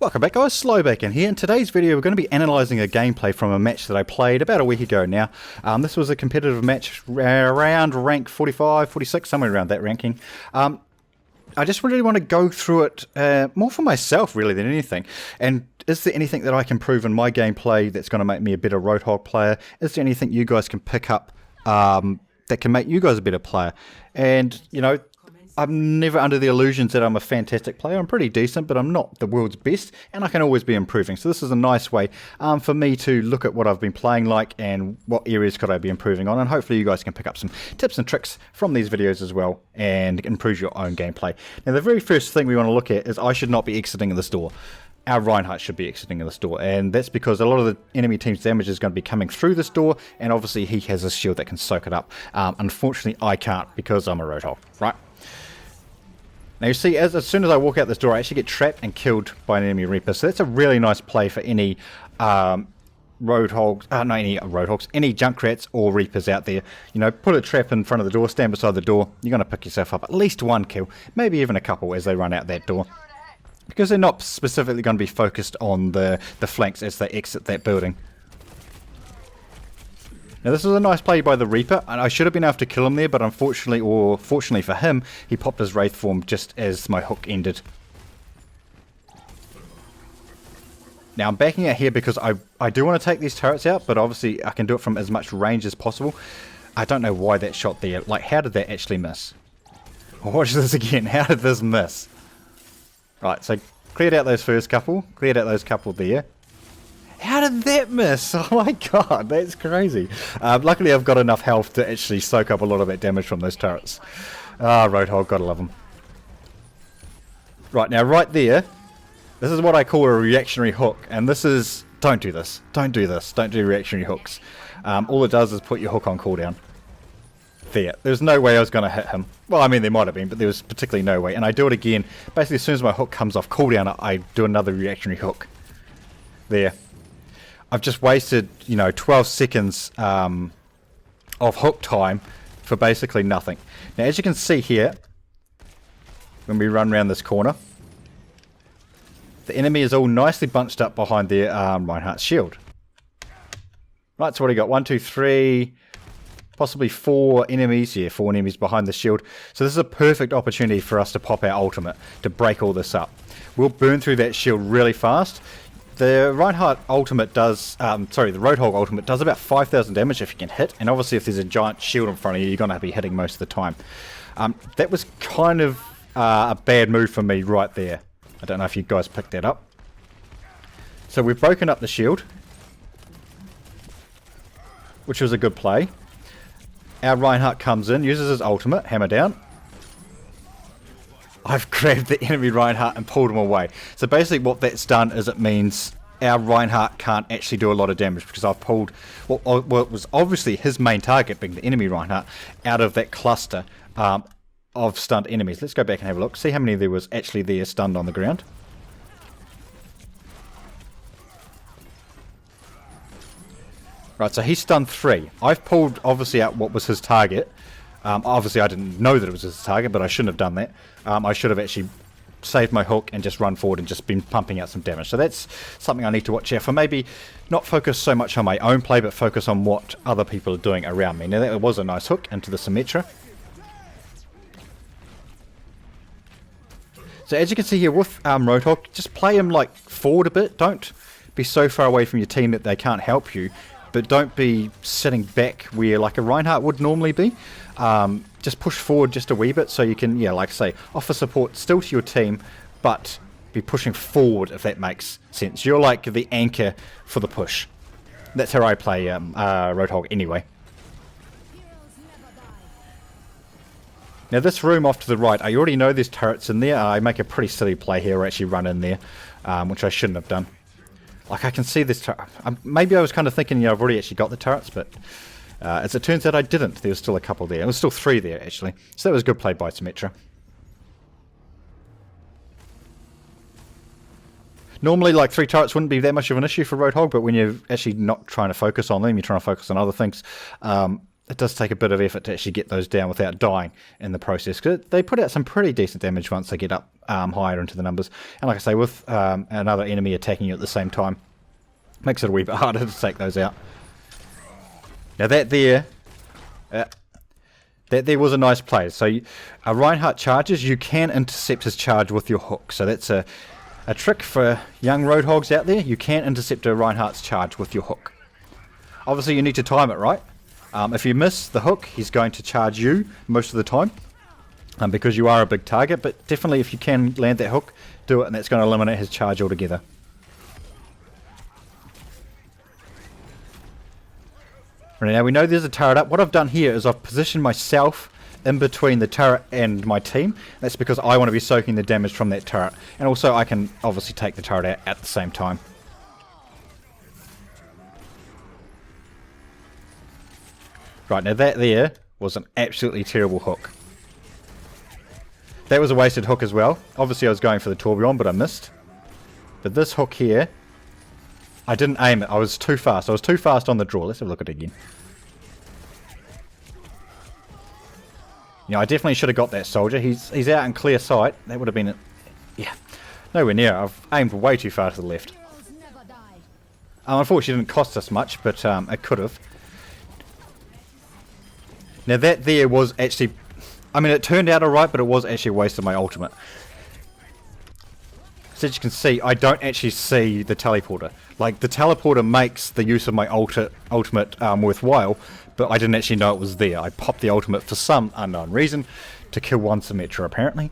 Welcome back guys, Slowback in here. In today's video we're going to be analysing a gameplay from a match that I played about a week ago now. This was a competitive match around rank 45, 46, somewhere around that ranking. I just really want to go through it more for myself really than anything. And is there anything that I can improve in my gameplay that's going to make me a better Roadhog player? Is there anything you guys can pick up that can make you guys a better player? And, you know, I'm never under the illusions that I'm a fantastic player. I'm pretty decent, but I'm not the world's best, and I can always be improving. So this is a nice way for me to look at what I've been playing like and what areas could I be improving on, and hopefully you guys can pick up some tips and tricks from these videos as well and improve your own gameplay. Now the very first thing we want to look at is I should not be exiting this door. Our Reinhardt should be exiting this door, and that's because a lot of the enemy team's damage is going to be coming through this door, and obviously he has a shield that can soak it up. Unfortunately I can't because I'm a Roadhog, right? Now you see, as soon as I walk out this door, I actually get trapped and killed by an enemy Reaper. So that's a really nice play for any Roadhogs, any Junkrats or Reapers out there. You know, put a trap in front of the door, stand beside the door. You're going to pick yourself up at least one kill, maybe even a couple as they run out that door. Because they're not specifically going to be focused on the flanks as they exit that building. Now this was a nice play by the Reaper, and I should have been able to kill him there, but unfortunately, or fortunately for him, he popped his Wraith form just as my hook ended. Now I'm backing out here because I do want to take these turrets out, but obviously I can do it from as much range as possible. I don't know why that shot there, like how did that actually miss? Watch this again, how did this miss? Right, so cleared out those first couple, cleared out those couple there. How did that miss? Oh my god, that's crazy. Luckily I've got enough health to actually soak up a lot of that damage from those turrets. Ah, Roadhog, gotta love them. Right, now right there, this is what I call a reactionary hook, and this is, don't do this, don't do this, don't do reactionary hooks. All it does is put your hook on cooldown. There, there's no way I was going to hit him. Well, I mean there might have been, but there was particularly no way. And I do it again, basically as soon as my hook comes off cooldown, I do another reactionary hook. There. I've just wasted, you know, 12 seconds of hook time for basically nothing. Now, as you can see here, when we run around this corner, the enemy is all nicely bunched up behind their Reinhardt's shield. Right, so what do you got? 1, 2, 3, possibly 4 enemies. Yeah, 4 enemies behind the shield. So this is a perfect opportunity for us to pop our ultimate to break all this up. We'll burn through that shield really fast. The Reinhardt ultimate does, the Roadhog ultimate does about 5,000 damage if you can hit, and obviously if there's a giant shield in front of you, you're going to be hitting most of the time. That was kind of a bad move for me right there. I don't know if you guys picked that up. So we've broken up the shield, which was a good play. Our Reinhardt comes in, uses his ultimate, hammer down. I've grabbed the enemy Reinhardt and pulled him away. So basically what that's done is it means our Reinhardt can't actually do a lot of damage because I've pulled what was obviously his main target, being the enemy Reinhardt, out of that cluster of stunned enemies. Let's go back and have a look. See how many there was actually there stunned on the ground. Right, so he stunned 3. I've pulled obviously out what was his target. Obviously I didn't know that it was his target, but I shouldn't have done that. I should have actually saved my hook and just run forward and just been pumping out some damage. So that's something I need to watch out for. Maybe not focus so much on my own play, but focus on what other people are doing around me. Now that was a nice hook into the Symmetra. So as you can see here with Roadhog, just play him like forward a bit. Don't be so far away from your team that they can't help you. But don't be sitting back where like a Reinhardt would normally be. Just push forward just a wee bit so you can, yeah, like I say, offer support still to your team, but be pushing forward if that makes sense. You're like the anchor for the push. That's how I play Roadhog anyway. Now this room off to the right, I already know there's turrets in there. I make a pretty silly play here where I actually run in there, which I shouldn't have done. Like I can see this turret. Maybe I was kind of thinking, you know, I've already actually got the turrets, but as it turns out I didn't. There was still a couple there. There was still 3 there actually. So that was a good play by Symmetra. Normally like 3 turrets wouldn't be that much of an issue for Roadhog, but when you're actually not trying to focus on them, you're trying to focus on other things, it does take a bit of effort to actually get those down without dying in the process. Because they put out some pretty decent damage once they get up higher into the numbers. And like I say, with another enemy attacking you at the same time, makes it a wee bit harder to take those out. Now that there was a nice play. So Reinhardt charges, you can intercept his charge with your hook. So that's a trick for young Roadhogs out there. You can intercept a Reinhardt's charge with your hook. Obviously you need to time it right. If you miss the hook, he's going to charge you most of the time. Because you are a big target, but definitely if you can land that hook, do it, and that's going to eliminate his charge altogether. Right, now we know there's a turret up. What I've done here is I've positioned myself in between the turret and my team. That's because I want to be soaking the damage from that turret. And also I can obviously take the turret out at the same time. Right, now that there was an absolutely terrible hook. That was a wasted hook as well. Obviously I was going for the tourbillon, but I missed. But this hook here, I didn't aim it. I was too fast. I was too fast on the draw. Let's have a look at it again. You know, I definitely should have got that soldier. He's out in clear sight. That would have been... Yeah, nowhere near. I've aimed way too far to the left. Unfortunately, it didn't cost us much, but it could have. Now that there was actually... I mean, it turned out alright, but it was actually a waste of my ultimate. So as you can see, I don't actually see the teleporter. Like, the teleporter makes the use of my ultimate worthwhile, but I didn't actually know it was there. I popped the ultimate for some unknown reason to kill one Symmetra, apparently.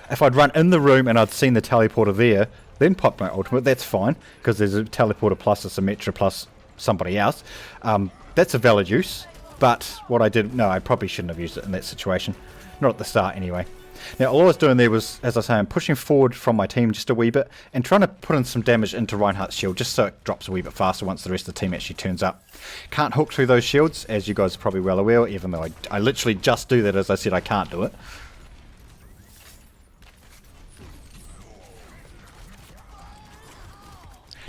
If I'd run in the room and I'd seen the teleporter there, then popped my ultimate, that's fine, because there's a teleporter plus a Symmetra plus somebody else. That's a valid use, but what I did, no, I probably shouldn't have used it in that situation. Not at the start anyway. Now all I was doing there was, as I say, I'm pushing forward from my team just a wee bit and trying to put in some damage into Reinhardt's shield just so it drops a wee bit faster once the rest of the team actually turns up. Can't hook through those shields, as you guys are probably well aware, even though I literally just do that. As I said, I can't do it.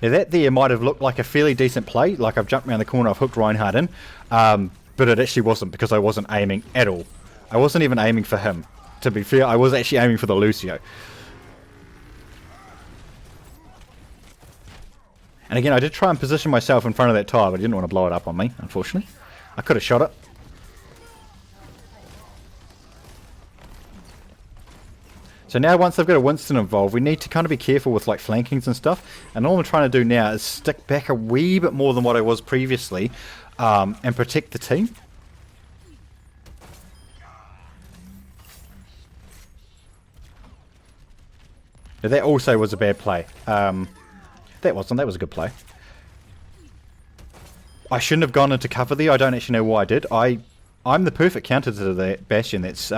Now that there might have looked like a fairly decent play, like I've jumped around the corner, I've hooked Reinhardt in, but it actually wasn't, because I wasn't aiming at all. I wasn't even aiming for him. To be fair, I was actually aiming for the Lucio. And again, I did try and position myself in front of that tire, but I didn't want to blow it up on me, unfortunately. I could have shot it. So now once they've got a Winston involved, we need to kind of be careful with like flankings and stuff. And all I'm trying to do now is stick back a wee bit more than what I was previously, and protect the team. Now that also was a bad play. That was a good play. I shouldn't have gone into cover there. I don't actually know why I did. I'm the perfect counter to the Bastion that's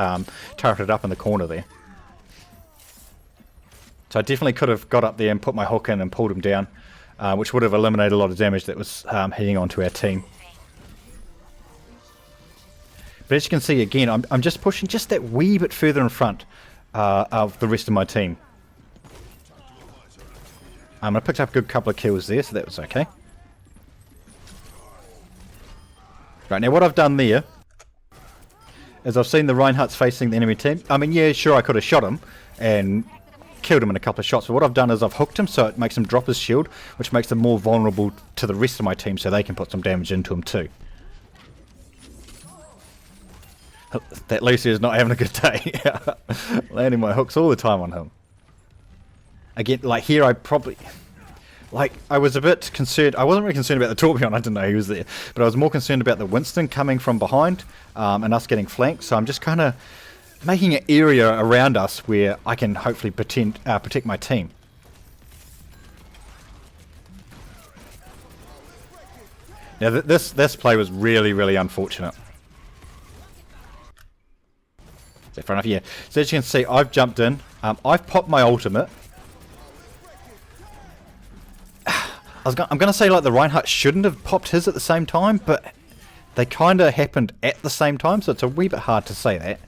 turreted up in the corner there. So I definitely could have got up there and put my hook in and pulled him down, which would have eliminated a lot of damage that was heading onto our team. But as you can see again, I'm just pushing just that wee bit further in front of the rest of my team. I picked up a good couple of kills there, so that was okay. Right, now what I've done there is I've seen the Reinhardt's facing the enemy team. I mean, yeah, sure, I could have shot him and killed him in a couple of shots, but what I've done is I've hooked him so it makes him drop his shield, which makes him more vulnerable to the rest of my team so they can put some damage into him too. That Lucy is not having a good day. Landing my hooks all the time on him. Again, like here I probably... Like, I was a bit concerned. I wasn't really concerned about the tourbillon, I didn't know he was there. But I was more concerned about the Winston coming from behind and us getting flanked. So I'm just kind of making an area around us where I can hopefully protect my team. Now this play was really, really unfortunate. Is that fair enough? Yeah. So as you can see, I've jumped in. I've popped my ultimate. I'm going to say like the Reinhardt shouldn't have popped his at the same time, but they kind of happened at the same time, so it's a wee bit hard to say that.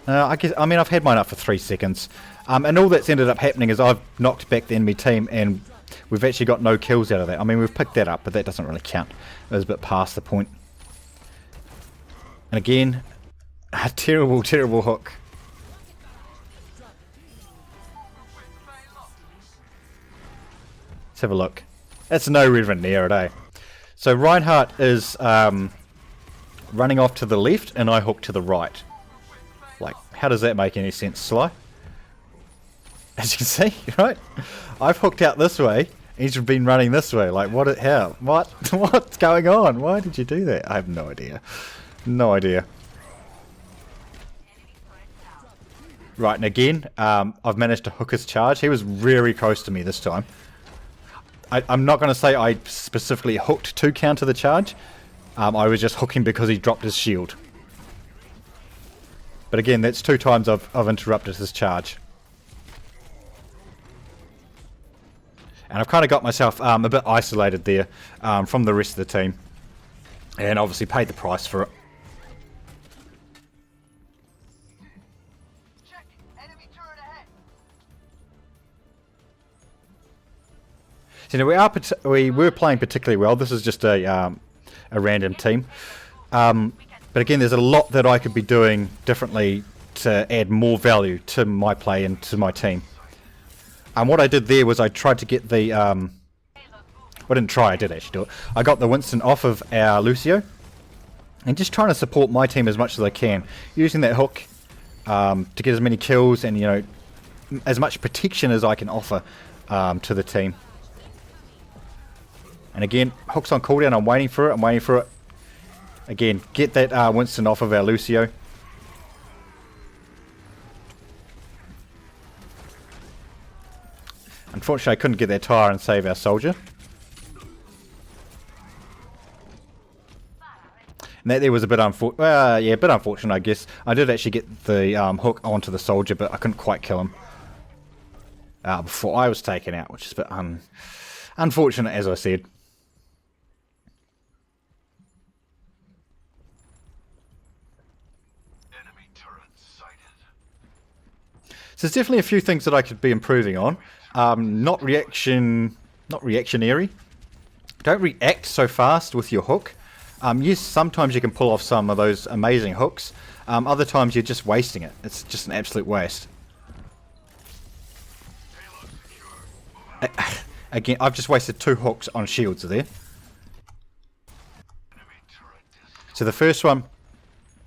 I mean, I've had mine up for 3 seconds, and all that's ended up happening is I've knocked back the enemy team, and we've actually got no kills out of that. I mean, we've picked that up, but that doesn't really count. It was a bit past the point. And again, a terrible, terrible hook. Let's have a look. That's no relevant near it, eh? So Reinhardt is running off to the left and I hook to the right. Like, how does that make any sense, Sly? As you can see, right? I've hooked out this way. He's been running this way. Like, what? How? What? What's going on? Why did you do that? I have no idea. No idea. Right, and again, I've managed to hook his charge. He was very close to me this time. I'm not going to say I specifically hooked to counter the charge. I was just hooking because he dropped his shield. But again, that's 2 times I've interrupted his charge. And I've kind of got myself a bit isolated there from the rest of the team. And obviously paid the price for it. So, you know, we were playing particularly well. This is just a random team. But again, there's a lot that I could be doing differently to add more value to my play and to my team. And what I did there was I tried to get the... well, I didn't try, I did actually do it. I got the Winston off of our Lucio. And just trying to support my team as much as I can. Using that hook to get as many kills and, you know, as much protection as I can offer to the team. And again, hook's on cooldown, I'm waiting for it, Again, get that Winston off of our Lucio. Unfortunately, I couldn't get that tire and save our soldier. And that there was a bit unfortunate, yeah, a bit unfortunate, I guess. I did actually get the hook onto the soldier, but I couldn't quite kill him before I was taken out, which is a bit unfortunate, as I said. So there's definitely a few things that I could be improving on. Not reactionary. Don't react so fast with your hook. Yes, sometimes you can pull off some of those amazing hooks. Other times you're just wasting it. It's just an absolute waste. Again, I've just wasted 2 hooks on shields there. So the first one,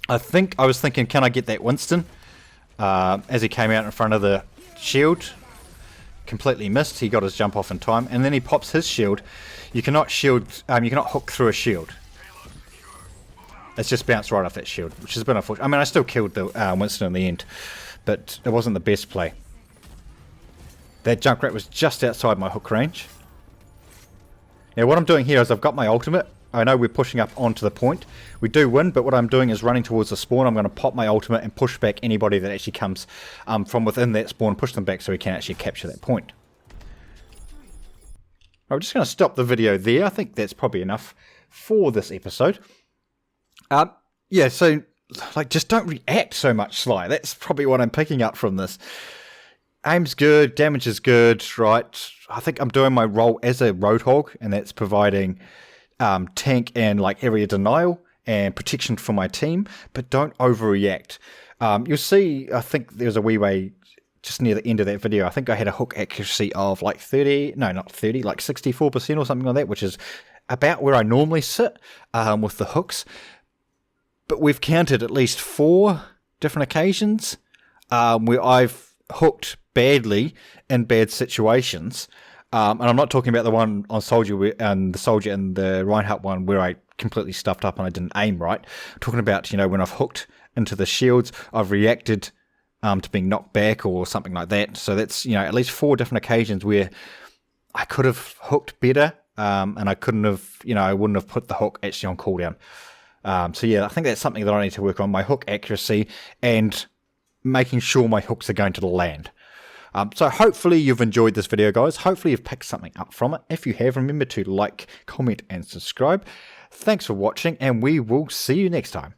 I was thinking, can I get that Winston? As he came out in front of the shield, completely missed. He got his jump off in time, and then he pops his shield. You cannot hook through a shield. It's just bounced right off that shield, which has been unfortunate. I mean, I still killed the Winston in the end, but it wasn't the best play. That Junkrat was just outside my hook range. Now what I'm doing here is I've got my ultimate. I know we're pushing up onto the point. We do win, but what I'm doing is running towards the spawn. I'm going to pop my ultimate and push back anybody that actually comes from within that spawn, push them back so we can actually capture that point. I'm just going to stop the video there. I think that's probably enough for this episode. Yeah, so like just don't react so much, Sly. That's probably what I'm picking up from this. Aim's good, damage is good, right? I think I'm doing my role as a Roadhog, and that's providing tank and like area denial and protection for my team, but don't overreact. You'll see, I think there's a wee way just near the end of that video. I think I had a hook accuracy of like 64% or something like that, which is about where I normally sit with the hooks. But we've counted at least 4 different occasions where I've hooked badly in bad situations. And I'm not talking about the one on Soldier and the Reinhardt one where I completely stuffed up and I didn't aim right. I'm talking about, you know, when I've hooked into the shields, I've reacted to being knocked back or something like that. So that's, you know, at least 4 different occasions where I could have hooked better and I couldn't have, you know, I wouldn't have put the hook actually on cooldown. So yeah, I think that's something that I need to work on, my hook accuracy and making sure my hooks are going to the land. So hopefully you've enjoyed this video, guys. Hopefully you've picked something up from it. If you have, remember to like, comment, and subscribe. Thanks for watching, and we will see you next time.